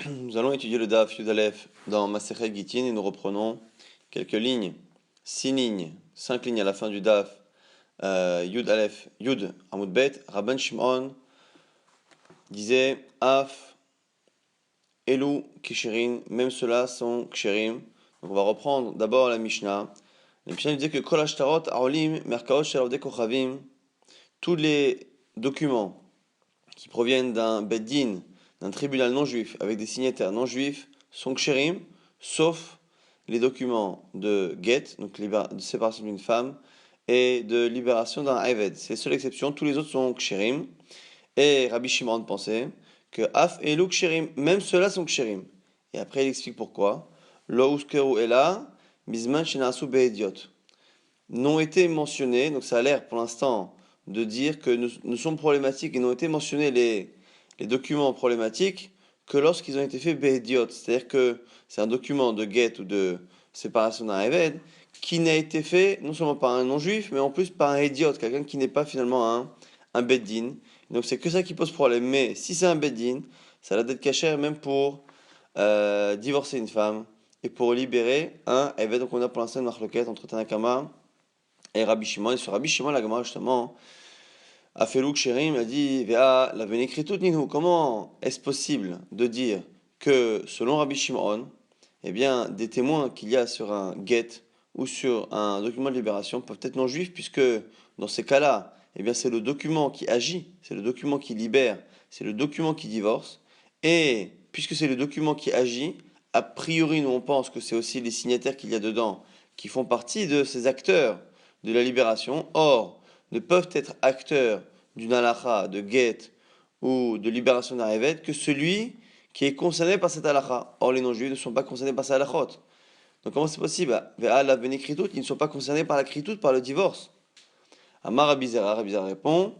Nous allons étudier le Daf Yud Aleph dans Masechet Gittin et nous reprenons quelques lignes, 6 lignes, 5 lignes à la fin du Daf Yud Aleph, Yud Amud Bet. Rabban Shimon disait Af Elu Kishirin, même ceux-là sont Kshirim. Donc on va reprendre d'abord la Mishnah. La Mishnah disait que Kol Ashtarot Aolim Merkaot Shel Avdei Kochavim, tous les documents qui proviennent d'un Beddin, d'un tribunal non juif, avec des signataires non juifs, sont kshérim, sauf les documents de get, donc de séparation d'une femme, et de libération d'un Eved. C'est la seule exception, tous les autres sont kshérim. Et Rabbi Shimon pensait que Af et Lou kshérim, même ceux-là sont kshérim. Et après il explique pourquoi. Lo uskeru ela, bizman shenasu be'ediot. N'ont été mentionnés, donc ça a l'air pour l'instant de dire que ne sont problématiques et n'ont été mentionnés les documents problématiques que lorsqu'ils ont été faits bédiot, c'est-à-dire que c'est un document de get ou de séparation d'un éved qui n'a été fait non seulement par un non-juif, mais en plus par un idiot, quelqu'un qui n'est pas finalement un beddin. Donc c'est que ça qui pose problème. Mais si c'est un beddin, ça a d'être caché même pour divorcer une femme et pour libérer un éved. Donc on a pour l'instant une marloquette entre Tanakama et Rabbi Shimon. Et sur Rabbi Shimon, la Gemara justement a fait Louk Sherim, a dit Vea la Vénécritout Ninu. Comment est-ce possible de dire que selon Rabbi Shimon, eh bien, des témoins qu'il y a sur un get ou sur un document de libération peuvent être non juifs, puisque dans ces cas-là, eh bien, c'est le document qui agit, c'est le document qui libère, c'est le document qui divorce. Et puisque c'est le document qui agit, a priori, nous on pense que c'est aussi les signataires qu'il y a dedans qui font partie de ces acteurs de la libération. Or, ne peuvent être acteurs d'une halakha, de get ou de libération d'un évêque que celui qui est concerné par cette halakha. Or, les non-juifs ne sont pas concernés par cette halakhot. Donc, comment c'est possible? La bénécritout, ils ne sont pas concernés par la kritout, par le divorce. Amar Rabbi Zera répond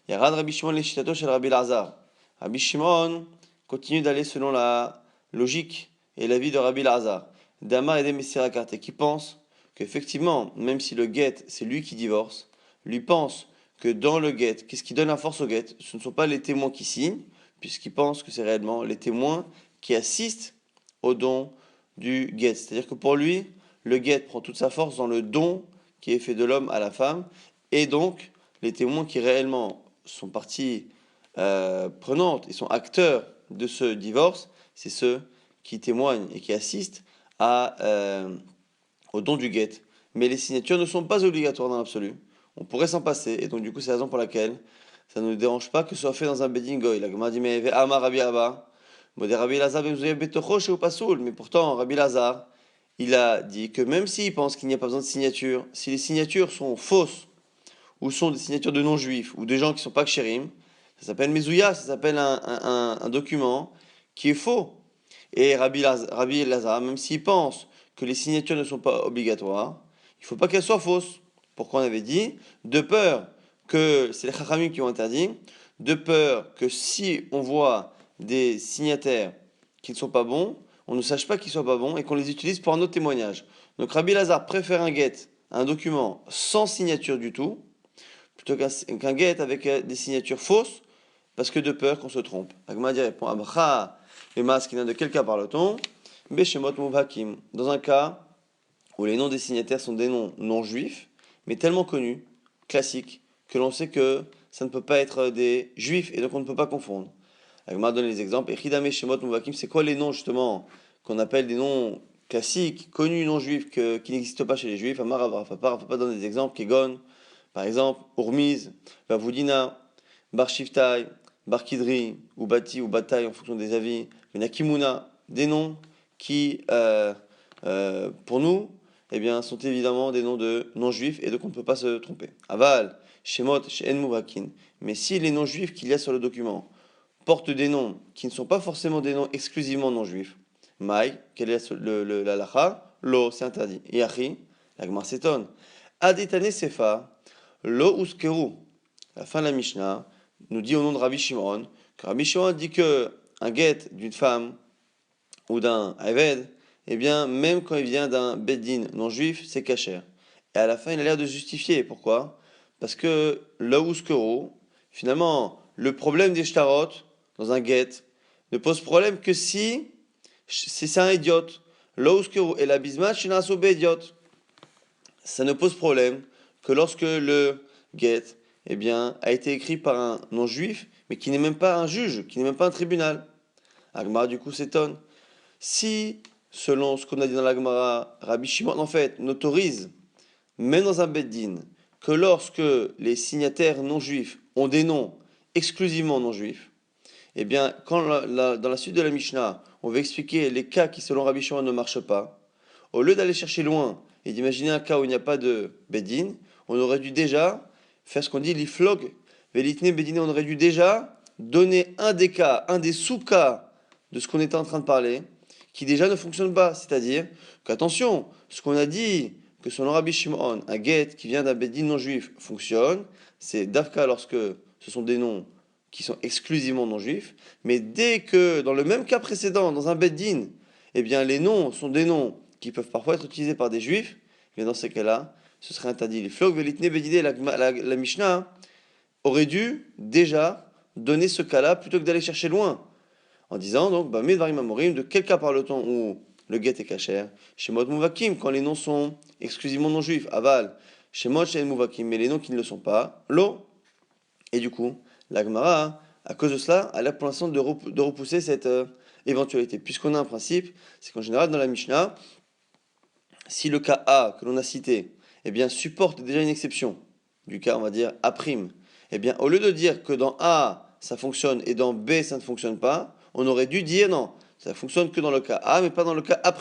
Yarad Rabbi Shimon l'eshitato shel Rabbi Lazar. Rabbi Shimon continue d'aller selon la logique et l'avis de Rabbi Lazar. Damar et des Messirakate qui pense qu'effectivement, même si le get, c'est lui qui divorce, lui pense que dans le get, qu'est-ce qui donne la force au get? Ce ne sont pas les témoins qui signent, puisqu'il pense que c'est réellement les témoins qui assistent au don du get. C'est-à-dire que pour lui, le get prend toute sa force dans le don qui est fait de l'homme à la femme, et donc les témoins qui réellement sont partie prenante et sont acteurs de ce divorce, c'est ceux qui témoignent et qui assistent au don du get. Mais les signatures ne sont pas obligatoires dans l'absolu. On pourrait s'en passer, et donc du coup c'est la raison pour laquelle ça ne nous dérange pas que ce soit fait dans un bedding goy. La Gemara dit mais Amar Rabbi Abba, Rabbi Lazar mais pourtant Rabbi Lazar, il a dit que même s'il pense qu'il n'y a pas besoin de signature, si les signatures sont fausses ou sont des signatures de non-juifs ou des gens qui ne sont pas kshérim, ça s'appelle mezouya, ça s'appelle un document qui est faux. Et Rabbi Lazar, même s'il pense que les signatures ne sont pas obligatoires, il ne faut pas qu'elles soient fausses. Pourquoi on avait dit? De peur que, c'est les chachamim qui ont interdit, de peur que si on voit des signataires qui ne sont pas bons, on ne sache pas qu'ils ne sont pas bons et qu'on les utilise pour un autre témoignage. Donc Rabbi Lazar préfère un get, un document sans signature du tout, plutôt qu'un get avec des signatures fausses, parce que de peur qu'on se trompe. Agmadi répond Abcha, et Maskina, de quel cas parle-t-on? Beshemot Muvhakim. Dans un cas où les noms des signataires sont des noms non juifs, mais tellement connus, classiques, que l'on sait que ça ne peut pas être des juifs et donc on ne peut pas confondre. Agma donne les exemples. Echidame Shemot Muvhakim, c'est quoi les noms justement qu'on appelle des noms classiques, connus non juifs, qui n'existent pas chez les juifs? Amar Rafa donne des exemples. Kegon, par exemple, Urmiz, Vavoudina, Bar Shiftai, Bar Kidri, ou Bati, ou Bataille en fonction des avis, Nakimuna, des noms qui, pour nous, eh bien, sont évidemment des noms de non-juifs et donc on ne peut pas se tromper. Aval, Shemot, Shen Muvakin. Mais si les non-juifs qu'il y a sur le document portent des noms qui ne sont pas forcément des noms exclusivement non-juifs, Maï, quel est l'alacha? Lo, c'est interdit. Yachi, la Gemara s'étonne. Aditane Sefa, Lo Uskeru. La fin de la Mishnah nous dit au nom de Rabbi Shimon que Rabbi Shimon dit que un get d'une femme ou d'un Eved, eh bien, même quand il vient d'un Beddin non juif, c'est kasher. Et à la fin, il a l'air de justifier. Pourquoi? Parce que là où finalement, le problème des shtarot dans un get ne pose problème que si c'est un idiote. Lorsque et la bismat, idiote. Ça ne pose problème que lorsque le get eh bien, a été écrit par un non-juif, mais qui n'est même pas un juge, qui n'est même pas un tribunal. Agmara du coup s'étonne. Si, selon ce qu'on a dit dans l'Agmara, Rabbi Shimon en fait n'autorise, même dans un beddin, que lorsque les signataires non-juifs ont des noms exclusivement non-juifs, eh bien, quand dans la suite de la Mishnah, on va expliquer les cas qui, selon Rabbi Shimon, ne marchent pas, au lieu d'aller chercher loin et d'imaginer un cas où il n'y a pas de beddin, on aurait dû déjà faire ce qu'on dit l'iflog, velitne beddin, on aurait dû déjà donner un des cas, un des sous-cas de ce qu'on était en train de parler, qui déjà ne fonctionne pas. C'est-à-dire qu'attention, ce qu'on a dit, que selon Rabbi Shimon, un get qui vient d'un beddin non-juif fonctionne, c'est d'Afka lorsque ce sont des noms qui sont exclusivement non-juifs, mais dès que, dans le même cas précédent, dans un beddin, eh bien les noms sont des noms qui peuvent parfois être utilisés par des juifs, eh bien dans ces cas-là, ce serait interdit. Les flog velitne bedidé, la Mishnah aurait dû déjà donner ce cas-là plutôt que d'aller chercher loin. En disant donc, Medvarim Amorim, de quel cas parle-t-on où le get est cachère? Chez Mot Mouvakim, quand les noms sont exclusivement non-juifs. Aval, chez Mot Shen Mouvakim, mais les noms qui ne le sont pas. Lo. Et du coup, la Gemara, à cause de cela, elle a pour l'instant de repousser cette éventualité. Puisqu'on a un principe, c'est qu'en général, dans la Mishnah, si le cas A que l'on a cité, eh bien, supporte déjà une exception, du cas, on va dire, A', eh bien, au lieu de dire que dans A, ça fonctionne et dans B, ça ne fonctionne pas, on aurait dû dire non, ça fonctionne que dans le cas A, mais pas dans le cas A'.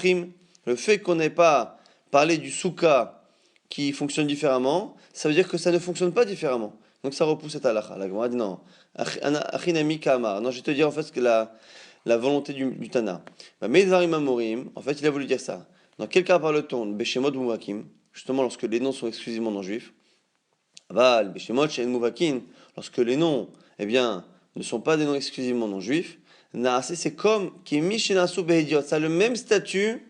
Le fait qu'on n'ait pas parlé du sous-cas qui fonctionne différemment, ça veut dire que ça ne fonctionne pas différemment. Donc ça repousse cette halakha. La Gemara dit non. Achinami kamar. Non, je vais te dire en fait que la volonté du Tana. Medvarim amorim, en fait, il a voulu dire ça. Dans quel cas parle-t-on de Beshemot Mouvakim, justement lorsque les noms sont exclusivement non-juifs? Aval, Beshemot Shen Mouvakin, lorsque les noms, eh bien, ne sont pas des noms exclusivement non-juifs. Naase, c'est comme qui est Mishenasu Behediot. Ça a le même statut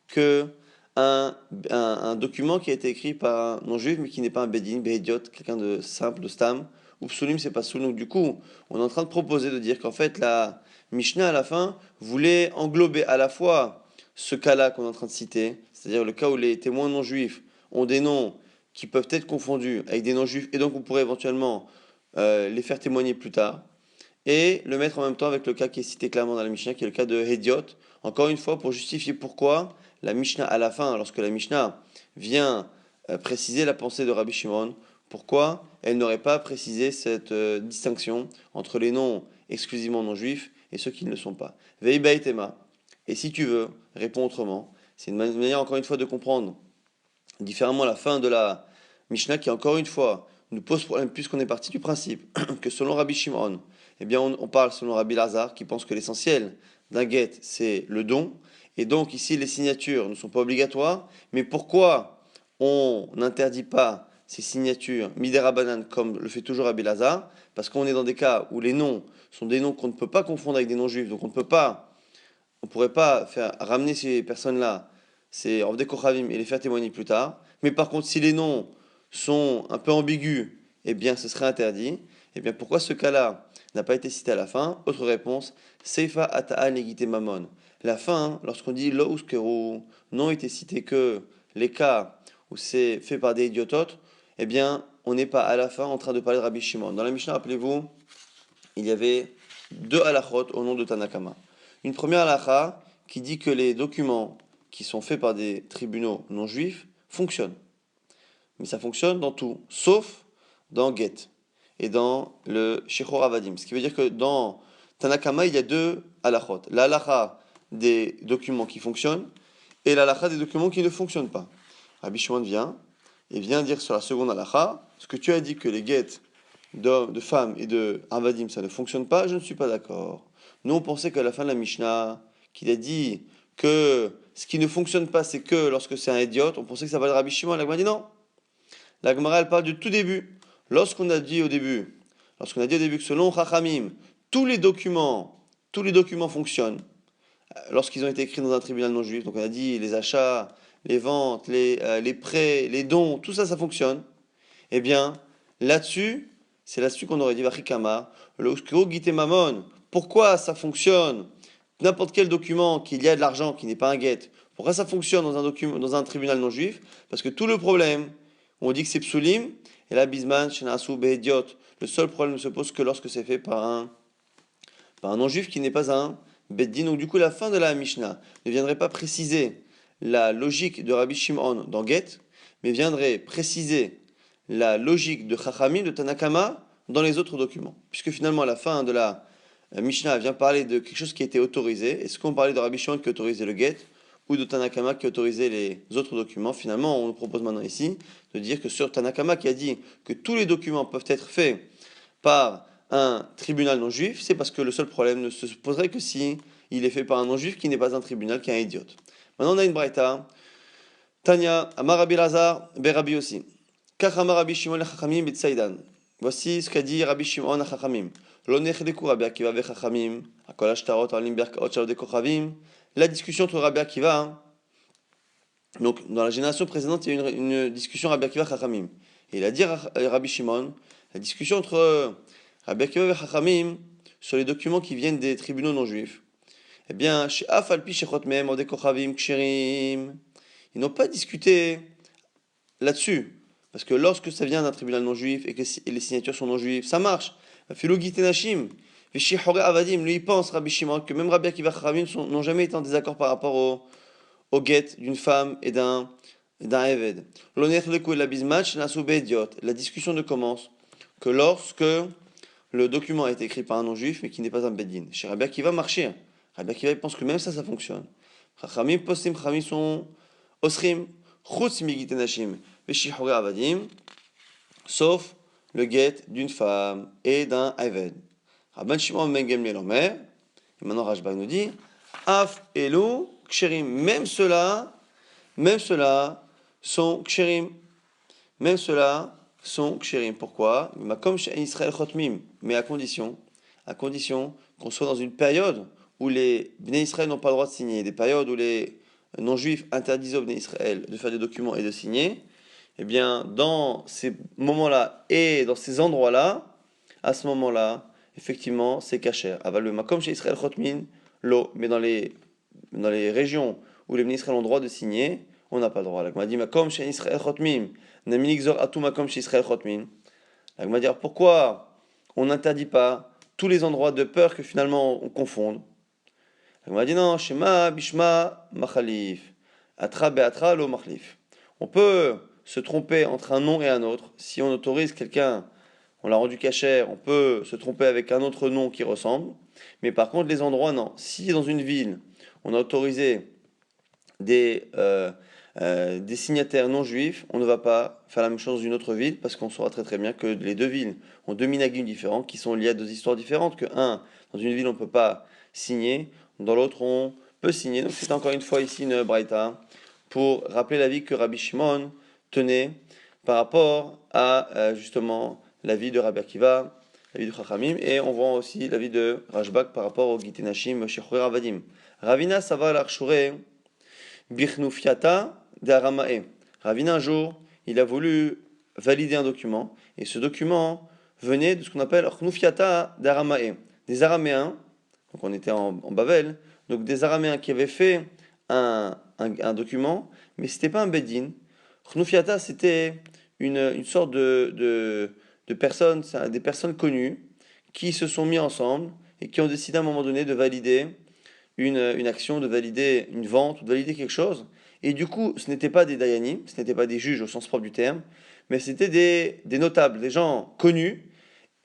que un document qui a été écrit par un non-juif, mais qui n'est pas un bedin, behediot, quelqu'un de simple, de stam, ou psulim, c'est pas psulim. Donc du coup, on est en train de proposer de dire qu'en fait, la Mishnah, à la fin, voulait englober à la fois ce cas-là qu'on est en train de citer, c'est-à-dire le cas où les témoins non-juifs ont des noms qui peuvent être confondus avec des non-juifs, et donc on pourrait éventuellement les faire témoigner plus tard, et le mettre en même temps avec le cas qui est cité clairement dans la Mishnah, qui est le cas de Hediot, encore une fois pour justifier pourquoi la Mishnah à la fin, lorsque la Mishnah vient préciser la pensée de Rabbi Shimon, pourquoi elle n'aurait pas précisé cette distinction entre les noms exclusivement non-juifs et ceux qui ne le sont pas. Veibaitema. Et si tu veux, réponds autrement. C'est une manière encore une fois de comprendre différemment la fin de la Mishnah qui encore une fois nous pose problème puisqu'on est parti du principe que selon Rabbi Shimon, eh bien on parle selon Rabbi Lazar qui pense que l'essentiel d'un get c'est le don. Et donc ici les signatures ne sont pas obligatoires, mais pourquoi on n'interdit pas ces signatures midera banane comme le fait toujours Rabbi Lazar? Parce qu'on est dans des cas où les noms sont des noms qu'on ne peut pas confondre avec des noms juifs, donc on ne pourrait pas faire ramener ces personnes-là, c'est Ovdei Kochavim, et les faire témoigner plus tard. Mais par contre, si les noms sont un peu ambigus, eh bien, ce serait interdit. Eh bien, pourquoi ce cas-là n'a pas été cité à la fin? Autre réponse, Seifa Ata'a Negite Mamon. La fin, lorsqu'on dit Lo Uskeru, n'ont été cités que les cas où c'est fait par des idiototes, eh bien, on n'est pas à la fin en train de parler de Rabbi Shimon. Dans la Mishnah, rappelez-vous, il y avait deux halachot au nom de Tanakama. Une première halakha qui dit que les documents qui sont faits par des tribunaux non juifs fonctionnent. Mais ça fonctionne dans tout, sauf dans Get et dans le Shechor Avadim. Ce qui veut dire que dans Tanakama, il y a deux halachot. La halakha des documents qui fonctionnent et la halakha des documents qui ne fonctionnent pas. Rabbi Shimon vient dire sur la seconde halakha, ce que tu as dit que les Get de femmes et de Avadim, ça ne fonctionne pas, je ne suis pas d'accord. Nous, on pensait qu'à la fin de la Mishnah, qu'il a dit que ce qui ne fonctionne pas, c'est que lorsque c'est un idiote, on pensait que ça valait Rabbi Shimon. La Gemara dit non. La Gemara, elle parle du tout début. Lorsqu'on a dit au début que selon Chachamim, tous les documents fonctionnent, lorsqu'ils ont été écrits dans un tribunal non juif, donc on a dit les achats, les ventes, les prêts, les dons, tout ça, ça fonctionne. Eh bien, c'est là-dessus qu'on aurait dit Vachikama, le Uskero Gite Mamon, pourquoi ça fonctionne, n'importe quel document qu'il y a de l'argent qui n'est pas un get, pourquoi ça fonctionne dans un document, dans un tribunal non juif? Parce que tout le problème, on dit que c'est psulim, et là, bisman, shenasu, behediot, le seul problème ne se pose que lorsque c'est fait par un non-juif qui n'est pas un beddin. Donc du coup, la fin de la Mishnah ne viendrait pas préciser la logique de Rabbi Shimon dans Get, mais viendrait préciser la logique de Chachamim, de Tanakama, dans les autres documents. Puisque finalement, la fin de la Mishnah vient parler de quelque chose qui était autorisé. Est-ce qu'on parlait de Rabbi Shimon qui autorisait le Get, ou de Tanakama qui autorisait les autres documents? Finalement, on nous propose maintenant ici de dire que sur Tanakama qui a dit que tous les documents peuvent être faits par un tribunal non juif, c'est parce que le seul problème ne se poserait que si il est fait par un non juif qui n'est pas un tribunal, qui est un idiote. Maintenant, on a une braïta. Tanya, Amar Rabbi Lazar, Berabi aussi. Kach Amar Rabbi Shimon Chachamim Bitsaidan. Voici ce qu'a dit Rabbi Shimon à Chachamim. Lo nechdeku Rabbi Akiva ve Chachamim, akol ashtarot alim berkaot shel dekochavim. La discussion entre Rabbi Akiva, donc dans la génération précédente, il y a eu une discussion Rabbi Akiva Chachamim. Et il a dit à Rabbi Shimon, la discussion entre Rabbi Akiva et Chachamim sur les documents qui viennent des tribunaux non juifs. Eh bien, chez Afalpi Shechot Mehem Ode Kochavim Ksherim, ils n'ont pas discuté là-dessus. Parce que lorsque ça vient d'un tribunal non juif et que les signatures sont non juives, ça marche. Philo Gitenashim, Veshihore Avadim, lui il pense, Rabbi Shimon, que même Rabbi Akiva et Chachamim n'ont jamais été en désaccord par rapport au get d'une femme et d'un Eved. L'honneur le coup et la bismatch, la discussion ne commence que lorsque le document a été écrit par un non-juif mais qui n'est pas un beddin. Chez Rabbi Akiva marcher. Rabbi Akiva il pense que même ça fonctionne. Chachamim postim, chachamim sont osrim, chutz migitenashim, veshihore avadim, sauf le get d'une femme et d'un Eved. Rabban Shimon ben Gamliel omer, et maintenant Rashbag nous dit, af elu ksherim, même ceux-là sont ksherim, même ceux-là sont ksherim. Pourquoi? Comme chez Israël chotmim, mais à condition qu'on soit dans une période où les Bnei Israël n'ont pas le droit de signer, des périodes où les non-juifs interdisent aux Bnei Israël de faire des documents et de signer. Eh bien, dans ces moments-là et dans ces endroits-là, à ce moment-là, effectivement, c'est kasher. Aval makom chez Israël chotmin, l'eau, mais dans les régions où les Bnei Israël ont le droit de signer, on n'a pas le droit. La Gemara dit makom chez Israël chotmim, naminikzor atu makom chez Israël chotmin. La Gemara dit pourquoi on n'interdit pas tous les endroits de peur que finalement on confonde. La Gemara dit non, shema bishma machalif, atra beatra lo machlif. On peut se tromper entre un nom et un autre. Si on autorise quelqu'un, on l'a rendu cachère, on peut se tromper avec un autre nom qui ressemble. Mais par contre, les endroits, non. Si dans une ville, on a autorisé des signataires non juifs, on ne va pas faire la même chose dans une autre ville, parce qu'on saura très très bien que les deux villes ont deux minhagim différents, qui sont liés à deux histoires différentes, que dans une ville on ne peut pas signer, dans l'autre on peut signer. Donc c'est encore une fois ici une braïta, pour rappeler l'avis que Rabbi Shimon tenait par rapport à justement l'avis de Rabbi Akiva, l'avis de Chachamim, et on voit aussi l'avis de Rashbak par rapport au Gitenashim Shechore Avadim. Ravina Savar Larchure Birchnufiata d'Aramae. Ravina un jour, il a voulu valider un document, et ce document venait de ce qu'on appelle Chnufiata d'Aramae, des Araméens, donc on était en Bavel, donc des Araméens qui avaient fait un document, mais c'était pas un beddin. Chnufiata, c'était une sorte de personnes, des personnes connues qui se sont mis ensemble et qui ont décidé à un moment donné de valider une action, de valider une vente, de valider quelque chose. Et du coup, ce n'étaient pas des dayanim, ce n'étaient pas des juges au sens propre du terme, mais c'était des notables, des gens connus.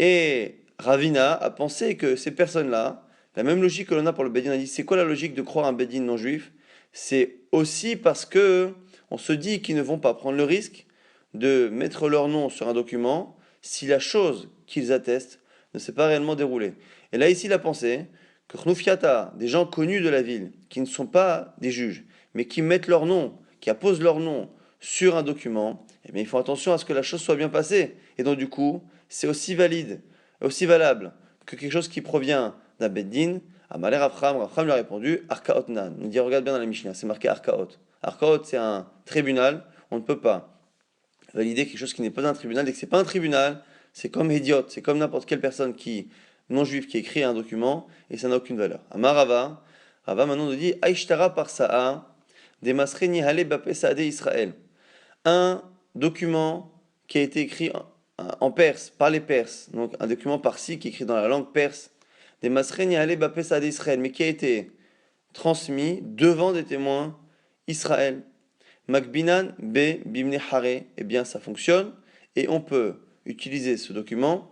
Et Ravina a pensé que ces personnes-là, la même logique que l'on a pour le Bédin, a dit c'est quoi la logique de croire un Bédin non juif? C'est aussi parce que on se dit qu'ils ne vont pas prendre le risque de mettre leur nom sur un document si la chose qu'ils attestent ne s'est pas réellement déroulée. Et là, ici, il a pensé que Khnufiata, des gens connus de la ville, qui ne sont pas des juges, mais qui mettent leur nom, qui apposent leur nom sur un document, eh bien, ils font attention à ce que la chose soit bien passée. Et donc, du coup, c'est aussi valide, aussi valable que quelque chose qui provient d'un Beddin. Amalé Rafram lui a répondu Arkaot Nan. Il dit regarde bien dans la Mishnah, c'est marqué Arkaot. Arkaot, c'est un tribunal, on ne peut pas valider quelque chose qui n'est pas un tribunal. Dès que c'est pas un tribunal, c'est comme idiot, c'est comme n'importe quelle personne qui non-juif qui écrit un document et ça n'a aucune valeur. Amar Rava, Rava maintenant nous dit Aishtara par Sa'a, Demasreni Hale Bapé Saade Israël. Un document qui a été écrit en perse, par les Perses, donc un document parsi qui est écrit dans la langue perse, Demasreni Hale Bapé Saade Israël, mais qui a été transmis devant des témoins Israël. Makbinan be bimne hare, eh bien ça fonctionne et on peut utiliser ce document.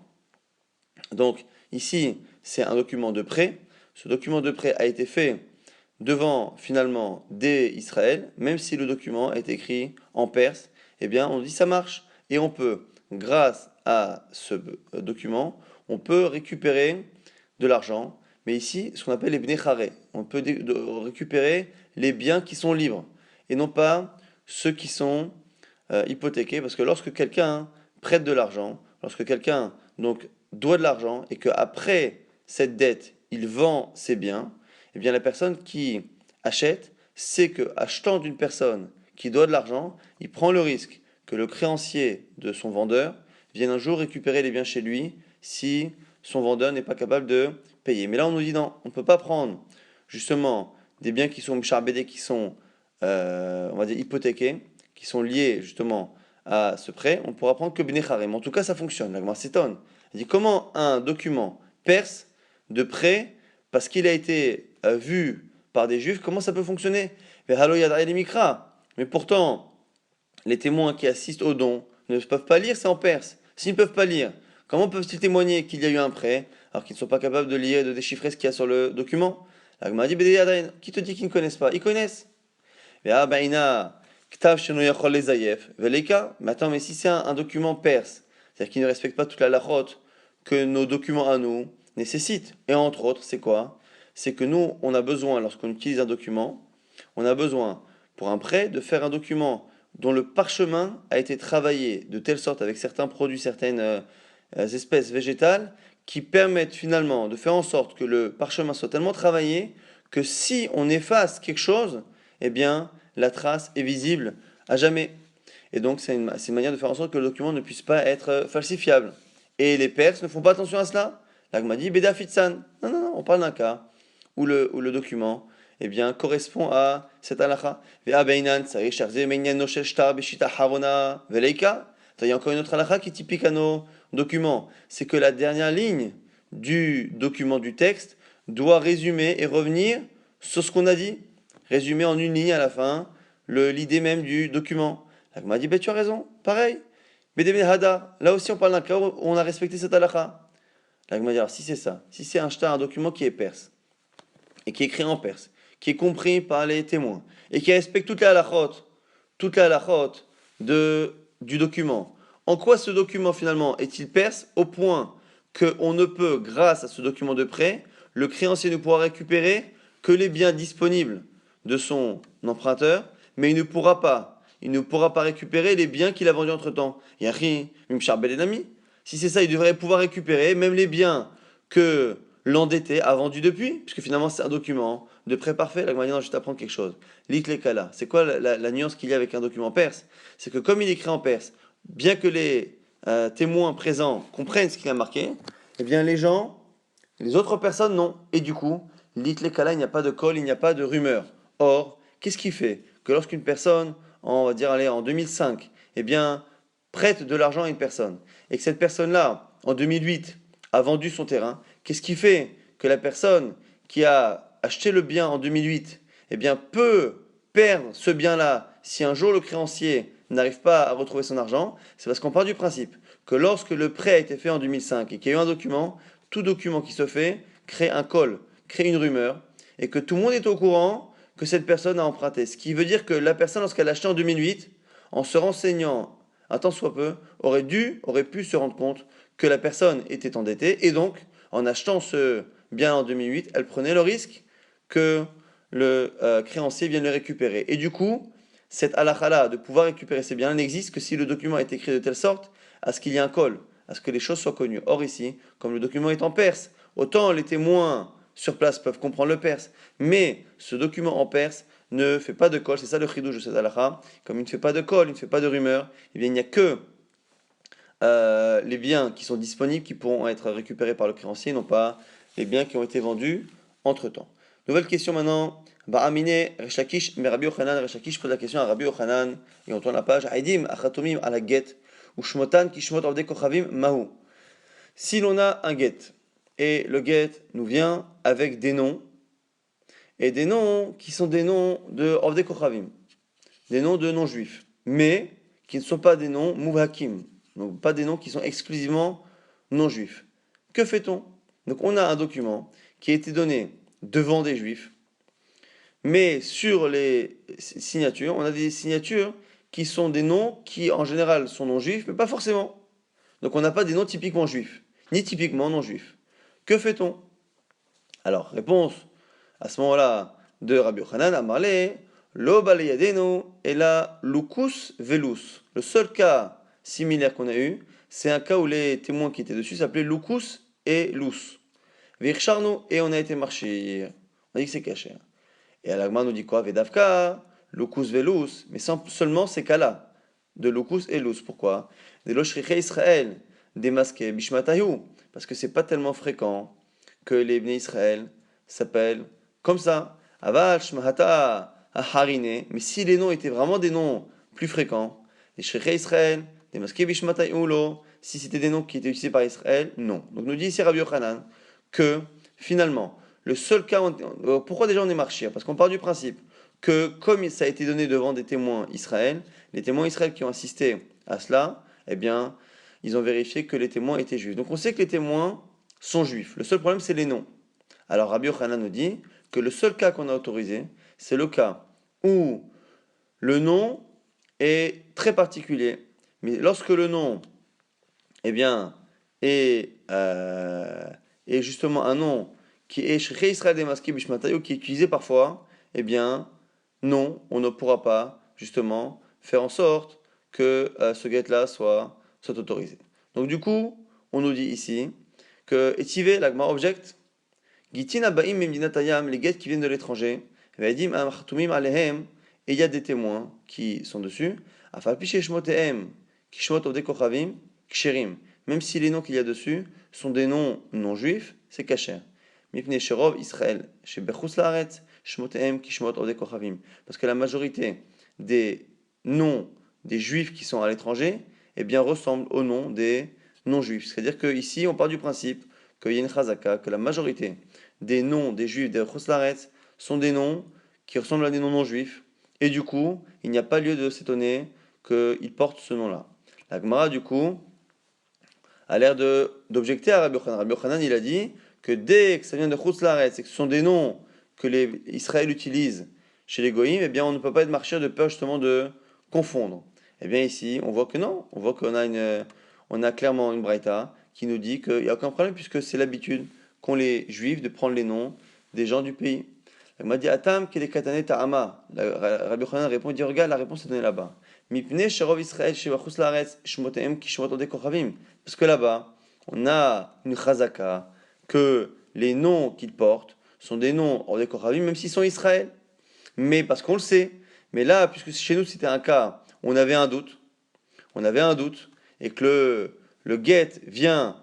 Donc ici c'est un document de prêt. Ce document de prêt a été fait devant finalement des Israël, même si le document est écrit en perse, eh bien on dit ça marche et on peut, grâce à ce document, on peut récupérer de l'argent. Mais ici, ce qu'on appelle les bnechare, on peut récupérer les biens qui sont libres et non pas ceux qui sont hypothéqués, parce que lorsque quelqu'un prête de l'argent, lorsque quelqu'un donc doit de l'argent et qu'après cette dette, il vend ses biens, eh bien la personne qui achète sait que achetant d'une personne qui doit de l'argent, il prend le risque que le créancier de son vendeur vienne un jour récupérer les biens chez lui si son vendeur n'est pas capable de payer. Mais là, on nous dit non, on ne peut pas prendre justement des biens qui sont mcharbédés, qui sont, on va dire, hypothéqués, qui sont liés justement à ce prêt. On ne pourra prendre que bnecharem. En tout cas, ça fonctionne. La Gemara s'étonne. Elle dit comment un document perse de prêt, parce qu'il a été vu par des juifs, comment ça peut fonctionner? Mais pourtant, les témoins qui assistent au don ne peuvent pas lire, c'est en perse. S'ils ne peuvent pas lire, comment peuvent-ils témoigner qu'il y a eu un prêt alors qu'ils ne sont pas capables de lire et de déchiffrer ce qu'il y a sur le document? La Gemara dit, qui te dit qu'ils ne connaissent pas? Ils connaissent. Mais attends, mais si c'est un document perse, c'est-à-dire qu'il ne respecte pas toute la lachot que nos documents à nous nécessitent, et entre autres, c'est quoi? C'est que nous, on a besoin, lorsqu'on utilise un document, on a besoin, pour un prêt, de faire un document dont le parchemin a été travaillé de telle sorte avec certains produits, certaines espèces végétales, qui permettent finalement de faire en sorte que le parchemin soit tellement travaillé que si on efface quelque chose, eh bien, la trace est visible à jamais. Et donc, c'est une manière de faire en sorte que le document ne puisse pas être falsifiable. Et les Perses ne font pas attention à cela. L'Agma dit Beda Fitsan. Non, non, non, on parle d'un cas où le document eh bien, correspond à cette halakha. Il y a encore une autre halakha qui est typique à nos documents. C'est que la dernière ligne du document du texte doit résumer et revenir sur ce qu'on a dit. Résumer en une ligne à la fin l'idée même du document. L'Agma dit tu as raison, pareil. Hada, là aussi on parle d'un cas où on a respecté cette halakha. L'Agma dit alors si c'est ça, si c'est un document qui est perse et qui est écrit en perse, qui est compris par les témoins et qui respecte toute la halachot du document. En quoi ce document finalement est-il perse au point qu'on ne peut, grâce à ce document de prêt, le créancier ne pourra récupérer que les biens disponibles de son emprunteur, mais il ne pourra pas récupérer les biens qu'il a vendus entre-temps. Yahi, Mimchar Belenami. Si c'est ça, il devrait pouvoir récupérer même les biens que l'endetté a vendus depuis, puisque finalement c'est un document de prêt parfait. La manière dont je t'apprends quelque chose. Lit les kala. C'est quoi la nuance qu'il y a avec un document perse? C'est que comme il est écrit en perse, bien que les témoins présents comprennent ce qu'il a marqué, eh bien les autres personnes non. Et du coup, lit les kala, il n'y a pas de col, il n'y a pas de rumeur. Or, qu'est-ce qui fait que lorsqu'une personne, on va dire en 2005, eh bien, prête de l'argent à une personne, et que cette personne-là, en 2008, a vendu son terrain, qu'est-ce qui fait que la personne qui a acheté le bien en 2008, eh bien, peut perdre ce bien-là si un jour le créancier n'arrive pas à retrouver son argent? C'est parce qu'on part du principe que lorsque le prêt a été fait en 2005 et qu'il y a eu un document, tout document qui se fait crée un col, crée une rumeur, et que tout le monde est au courant que cette personne a emprunté. Ce qui veut dire que la personne, lorsqu'elle a acheté en 2008, en se renseignant un tant soit peu, aurait pu se rendre compte que la personne était endettée, et donc, en achetant ce bien en 2008, elle prenait le risque que le créancier vienne le récupérer. Et du coup, cette halakha-là, de pouvoir récupérer ces biens, n'existe que si le document est écrit de telle sorte à ce qu'il y ait un col, à ce que les choses soient connues. Or ici, comme le document est en perse, autant les témoins sur place peuvent comprendre le perse, mais ce document en perse ne fait pas de col, c'est ça le chidouche de cette halakha. Comme il ne fait pas de col, il ne fait pas de rumeur, eh bien il n'y a que les biens qui sont disponibles, qui pourront être récupérés par le créancier, non pas les biens qui ont été vendus entre-temps. Nouvelle question maintenant. Ba'amine Resh Lakish, mais Rabbi Yochanan, Resh Lakish pose la question à Rabbi Yochanan, et on tourne la page. Aidim achatomim ala get, ou shmotan ki shmot avdei kochavim mahu. Si l'on a un get, et le get nous vient avec des noms, et des noms qui sont des noms de avdei kochavim, des noms de non-juifs, mais qui ne sont pas des noms muvhakim, donc pas des noms qui sont exclusivement non-juifs. Que fait-on? Donc on a un document qui a été donné devant des juifs, mais sur les signatures, on a des signatures qui sont des noms qui en général sont non-juifs, mais pas forcément. Donc on n'a pas des noms typiquement juifs, ni typiquement non-juifs. Que fait-on? Alors, réponse à ce moment-là de Rabbi Yochanan, Amarle, Lo baleyadenu et la lucus velus. Le seul cas similaire qu'on a eu, c'est un cas où les témoins qui étaient dessus s'appelaient lucus et lus. Vircharnu et on a été marcher. On a dit que c'est caché. Et Alagma nous dit quoi? Vedavka, lucus velus, mais seulement ces cas-là, de lucus et lus. Pourquoi? Des loshriché Israël, démasqués bishmatayu, parce que c'est pas tellement fréquent que les Bnei Israël s'appellent comme ça. Aval shmahata harine, mais si les noms étaient vraiment des noms plus fréquents, les shriché Israël, démasqués bishmatayu lo, si c'était des noms qui étaient utilisés par Israël, non. Donc nous dit ici Rabbi Yochanan que finalement, le seul cas, pourquoi déjà on est marché? Parce qu'on part du principe que comme ça a été donné devant des témoins Israël, les témoins Israël qui ont assisté à cela, eh bien, ils ont vérifié que les témoins étaient juifs. Donc on sait que les témoins sont juifs. Le seul problème, c'est les noms. Alors Rabbi Yochanan nous dit que le seul cas qu'on a autorisé, c'est le cas où le nom est très particulier. Mais lorsque le nom, eh bien, est justement un nom qui est Shriché Israël Demaski Bishmatayo, qui est utilisé parfois, eh bien, non, on ne pourra pas, justement, faire en sorte que ce get-là soit autorisé. Donc, du coup, on nous dit ici que Etive, l'agma object, Gitin Abaim Memdinatayam, les guettes qui viennent de l'étranger, Vedim Amachtumim Alehem, et il y a des témoins qui sont dessus, Afalpiche Shmotehem, Kishmot Ovde Kochavim, Ksherim, même si les noms qu'il y a dessus sont des noms non juifs, c'est kasher. Israël, parce que la majorité des noms des juifs qui sont à l'étranger, eh bien, ressemblent aux noms des non-juifs. C'est-à-dire qu'ici, on part du principe qu'il y a une chazaka, que la majorité des noms des juifs des Choslaretz sont des noms qui ressemblent à des noms non-juifs. Et du coup, il n'y a pas lieu de s'étonner qu'ils portent ce nom-là. La Gemara, du coup, a l'air d'objecter à Rabbi Yochanan. Rabbi Yochanan, il a dit que dès que ça vient de Chutz Laaretz et que ce sont des noms que les Israël utilisent chez les Goïms, eh bien on ne peut pas être marché de peur justement de confondre. Eh bien ici, on voit que non, on voit on a clairement une braïta qui nous dit qu'il n'y a aucun problème puisque c'est l'habitude qu'ont les Juifs de prendre les noms des gens du pays. Il m'a dit Atam qui est katane ta'ama. Rabbi Yochanan répond, il dit regarde, la réponse est donnée là-bas. Mipne sherov Israël sheba Chutz Laaretz shmotehem ki shmot odei kochavim. Parce que là-bas, on a une chazaka que les noms qu'ils portent sont des noms hors des Kochavim, même s'ils sont Israël. Mais parce qu'on le sait. Mais là, puisque chez nous c'était un cas où on avait un doute, et que le get vient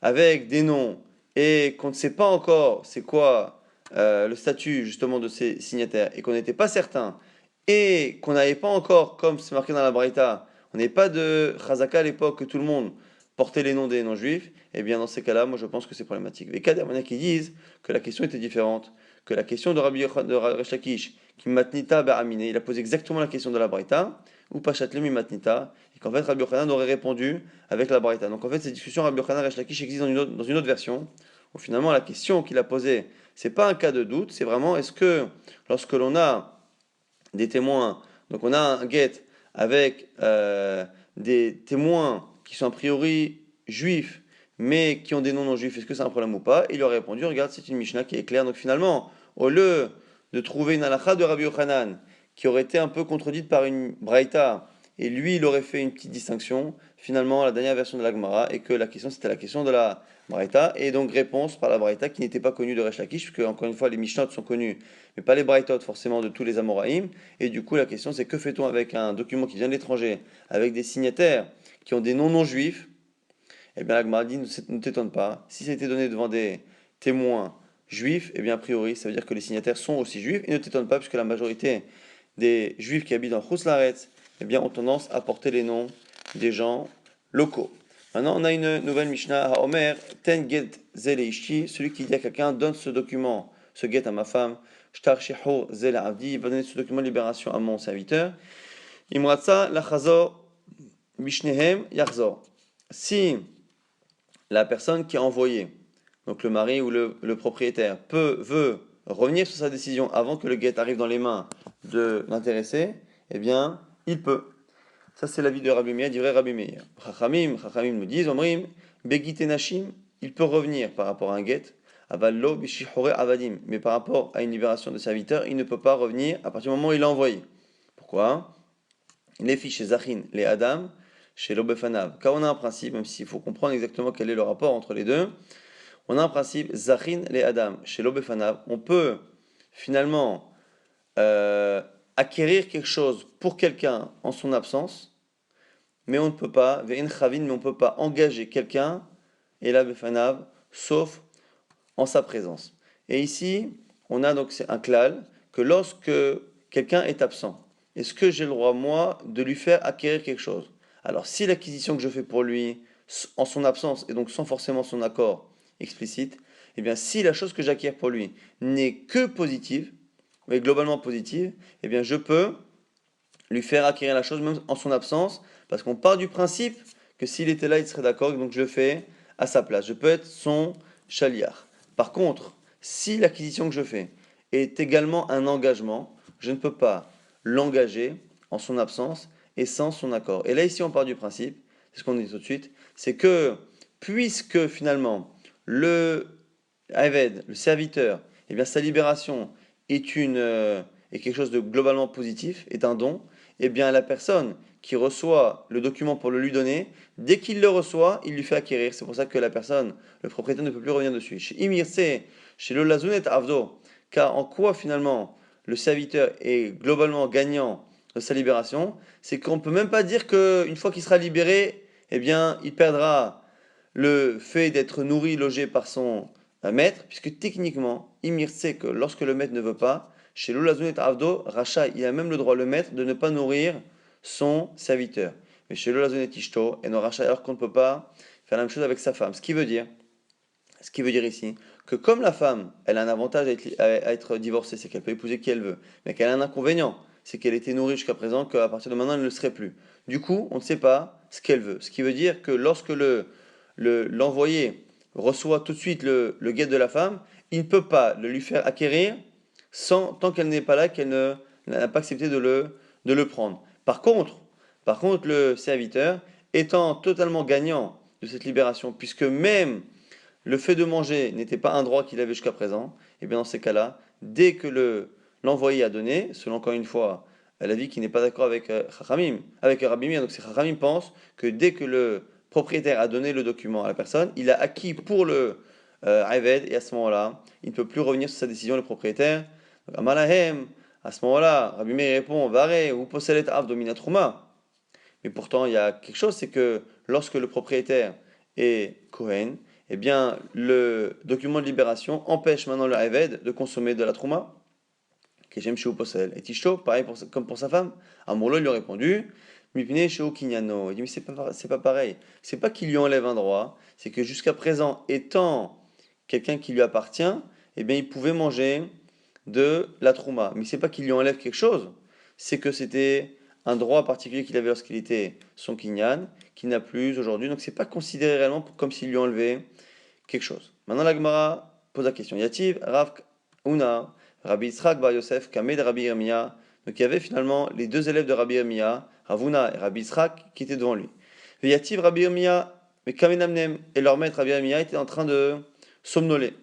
avec des noms et qu'on ne sait pas encore c'est quoi le statut justement de ces signataires et qu'on n'était pas certain et qu'on n'avait pas encore, comme c'est marqué dans la Braïta, on n'avait pas de chazaka à l'époque que tout le monde porter les noms des non-juifs, eh bien dans ces cas-là, moi je pense que c'est problématique. Les cas d'Armania qui disent que la question était différente, que la question de Rabbi Resh Lakish, qui matnita ba'amine, il a posé exactement la question de la Braïta, ou Pachatlem matnita, et qu'en fait Rabbi Yochanan aurait répondu avec la Braïta. Donc en fait, cette discussion Rabbi Yochanan Resh Lakish existe dans une autre version, où finalement la question qu'il a posée, c'est pas un cas de doute, c'est vraiment est-ce que lorsque l'on a des témoins, donc on a un get avec des témoins qui sont a priori juifs, mais qui ont des noms non juifs, est-ce que c'est un problème ou pas? Il leur a répondu, regarde, c'est une Mishnah qui est claire. Donc finalement, au lieu de trouver une halakha de Rabbi Yochanan, qui aurait été un peu contredite par une braïta, et lui, il aurait fait une petite distinction, finalement, la dernière version de la Gemara, et que la question, c'était la question de la braïta, et donc réponse par la braïta qui n'était pas connue de Resh Lakish, puisque encore une fois, les Mishnot sont connus, mais pas les braïtot forcément de tous les Amoraïm, et du coup, la question, c'est que fait-on avec un document qui vient de l'étranger, avec des signataires qui ont des noms non juifs, Eh bien, la Gemara dit, ne t'étonne pas, si ça a été donné devant des témoins juifs, eh bien, a priori, ça veut dire que les signataires sont aussi juifs, et ne t'étonne pas, puisque la majorité des juifs qui habitent en Khouslaretz, eh bien, ont tendance à porter les noms des gens locaux. Maintenant, on a une nouvelle Mishnah à Omer, Ten get zele ishti, celui qui dit à quelqu'un, donne ce document, ce get à ma femme, Shtar shehur zele avdi, il va donner ce document de libération à mon serviteur. Imratza lachazor bishnehem yachzor. Si la personne qui a envoyé, donc le mari ou le propriétaire, veut revenir sur sa décision avant que le guet arrive dans les mains de l'intéressé, eh bien, il peut. Ça, c'est l'avis de Rabbi Meir, vrai Rabbi Meir. Chachamim nous disent, Omrim, Begite Nashim, il peut revenir par rapport à un guet, Avallo Bishihore Avadim, mais par rapport à une libération de serviteur, il ne peut pas revenir à partir du moment où il l'a envoyé. Pourquoi? Les fiches chez Zachin, les Adam, chez l'Obefanav. Car on a un principe, même s'il faut comprendre exactement quel est le rapport entre les deux, on a un principe, Zachin, les Adam, chez l'Obefanav, on peut finalement acquérir quelque chose pour quelqu'un en son absence, mais on ne peut pas, mais on ne peut pas engager quelqu'un, et là, Befanav, sauf en sa présence. Et ici, on a donc un klal, que lorsque quelqu'un est absent, est-ce que j'ai le droit, moi, de lui faire acquérir quelque chose? Alors, si l'acquisition que je fais pour lui, en son absence, et donc sans forcément son accord explicite, eh bien, si la chose que j'acquiers pour lui n'est que positive, mais globalement positive, eh bien, je peux lui faire acquérir la chose même en son absence, parce qu'on part du principe que s'il était là, il serait d'accord, donc je le fais à sa place. Je peux être son chaliar. Par contre, si l'acquisition que je fais est également un engagement, je ne peux pas l'engager en son absence et sans son accord. Et là, ici, on part du principe, c'est ce qu'on dit tout de suite, c'est que puisque finalement le Aved, le serviteur, eh bien, sa libération est est quelque chose de globalement positif, est un don, eh bien la personne qui reçoit le document pour le lui donner, dès qu'il le reçoit, il lui fait acquérir. C'est pour ça que la personne, le propriétaire ne peut plus revenir dessus. Chez Imirse, chez le Lazunet Avdo, car en quoi finalement le serviteur est globalement gagnant de sa libération, c'est qu'on ne peut même pas dire qu'une fois qu'il sera libéré, eh bien il perdra le fait d'être nourri, logé par son maître, puisque techniquement, Imir sait que lorsque le maître ne veut pas, chez l'Olazunet Avdo, Racha, il a même le droit, le maître, de ne pas nourrir son serviteur. Mais chez l'Olazunet Ishto, et non Racha, alors qu'on ne peut pas faire la même chose avec sa femme. Ce qui veut dire ici que comme la femme, elle a un avantage à être divorcée, c'est qu'elle peut épouser qui elle veut, mais qu'elle a un inconvénient, c'est qu'elle était nourrie jusqu'à présent, qu'à partir de maintenant, elle ne le serait plus. Du coup, on ne sait pas ce qu'elle veut. Ce qui veut dire que lorsque l'envoyé reçoit tout de suite le guet de la femme, il ne peut pas le lui faire acquérir tant qu'elle n'est pas là, qu'elle n'a pas accepté de le prendre. Par contre, le serviteur, étant totalement gagnant de cette libération, puisque même le fait de manger n'était pas un droit qu'il avait jusqu'à présent, et bien dans ces cas-là, dès que l'envoyé a donné, selon encore une fois l'avis qui n'est pas d'accord avec Chachamim, avec Rabbi Meir, donc c'est Chachamim pense que dès que le propriétaire a donné le document à la personne, il a acquis pour le Aved, et à ce moment-là, il ne peut plus revenir sur sa décision, le propriétaire. Donc, Amalahem, à ce moment-là, Rabbi Meir répond, Vare, ou poselet av domina truma. Mais pourtant, il y a quelque chose, c'est que lorsque le propriétaire est Kohen, eh bien, le document de libération empêche maintenant le Aved de consommer de la trouma. Keshem Sheu Posel. Et Tishto, pareil comme pour sa femme. Amourlo lui a répondu, Mipne Sheu Kinyano. Il dit, mais c'est pas pareil. C'est pas qu'il lui enlève un droit, c'est que jusqu'à présent, étant quelqu'un qui lui appartient, eh bien, il pouvait manger de la trouma. Mais c'est pas qu'il lui enlève quelque chose, c'est que c'était un droit particulier qu'il avait lorsqu'il était son kinyan, qu'il n'a plus aujourd'hui. Donc c'est pas considéré réellement comme s'il lui enlevait quelque chose. Maintenant la Gemara pose la question. Yativ, Rav Una, Rabbi Yitzhak Bar Yosef, Kamed Rabbi Yirmiya. Donc il y avait finalement les deux élèves de Rabbi Yirmiya, Ravuna et Rabbi Yitzhak, qui étaient devant lui. Et Yativ Rabbi Yirmiya, mais Kamed Amnem, et leur maître Rabbi Yirmiya était en train de somnoler.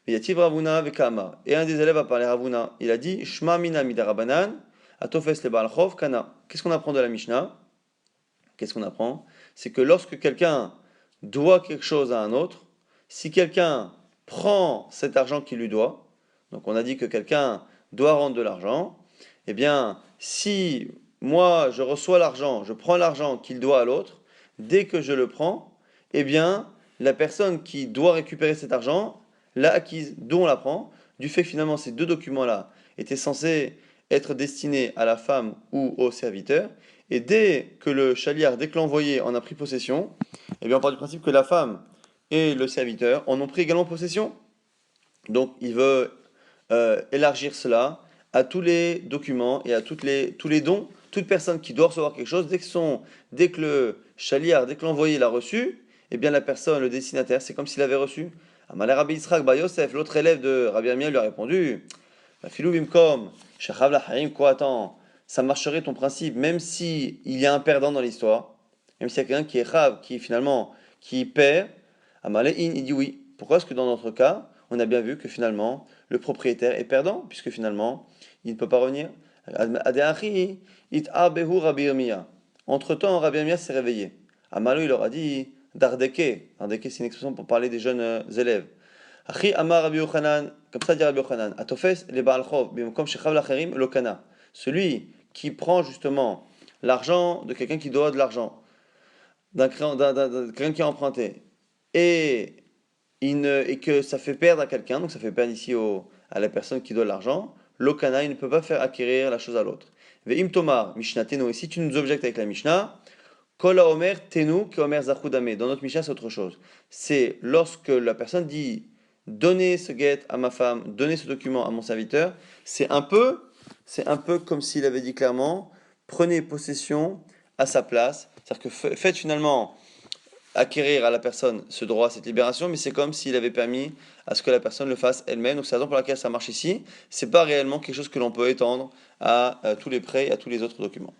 Et Yativ Ravuna Vekama. Et un des élèves a parlé Ravuna. Il a dit Shma Mina Midarabanan, Atofes le Baal Chov Kana. Qu'est-ce qu'on apprend de la Mishnah? Qu'est-ce qu'on apprend? C'est que lorsque quelqu'un doit quelque chose à un autre, si quelqu'un prend cet argent qu'il lui doit, donc on a dit que quelqu'un doit rendre de l'argent, eh bien, si moi je reçois l'argent, je prends l'argent qu'il doit à l'autre, dès que je le prends, eh bien, la personne qui doit récupérer cet argent l'a acquise, d'où on l'apprend, du fait que finalement ces deux documents-là étaient censés être destinés à la femme ou au serviteur, et dès que le chaliard, dès que l'envoyé en a pris possession, eh bien on part du principe que la femme et le serviteur en ont pris également possession. Donc il veut élargir cela à tous les documents et à tous les dons. Toute personne qui doit recevoir quelque chose, dès que le chaliard, dès que l'envoyé l'a reçu, eh bien la personne, le destinataire, c'est comme s'il avait reçu. Amalé Rabbi Yitzhak Bar Yosef, l'autre élève de Rabbi Amiel, lui a répondu, Filou Bimkom, Shechav Lachaim, quoi, attends, ça marcherait ton principe, même si il y a un perdant dans l'histoire, même s'il y a quelqu'un qui est Chav, qui finalement, qui perd, Amalé In, il dit oui. Pourquoi est-ce que dans notre cas, on a bien vu que finalement, le propriétaire est perdant, puisque finalement, il ne peut pas revenir. Entre-temps, Rabbi Amiya s'est réveillé. Amalo, il leur a dit, Dardeke. Dardeke, c'est une expression pour parler des jeunes élèves. Achi Amar Rabbi Yochanan, comme ça dit Rabbi Yochanan, Atofes le Baal Chov, bimkom shechav lacherim lokana. Celui qui prend justement l'argent de quelqu'un qui doit de l'argent, quelqu'un qui a emprunté, et et que ça fait perdre à quelqu'un, donc ça fait perdre ici à la personne qui doit l'argent, l'okana, il ne peut pas faire acquérir la chose à l'autre. Ve'im tomar, Mishnah tenu, et si tu nous objectes avec la Mishnah, kol haomer tenu ki omer zachudame. Dans notre Mishnah, c'est autre chose. C'est lorsque la personne dit donnez ce guet à ma femme, donnez ce document à mon serviteur, c'est un peu comme s'il avait dit clairement, prenez possession à sa place, c'est-à-dire que faites finalement acquérir à la personne ce droit, cette libération, mais c'est comme s'il avait permis à ce que la personne le fasse elle-même. Donc c'est la raison pour laquelle ça marche ici. C'est pas réellement quelque chose que l'on peut étendre à tous les prêts et à tous les autres documents.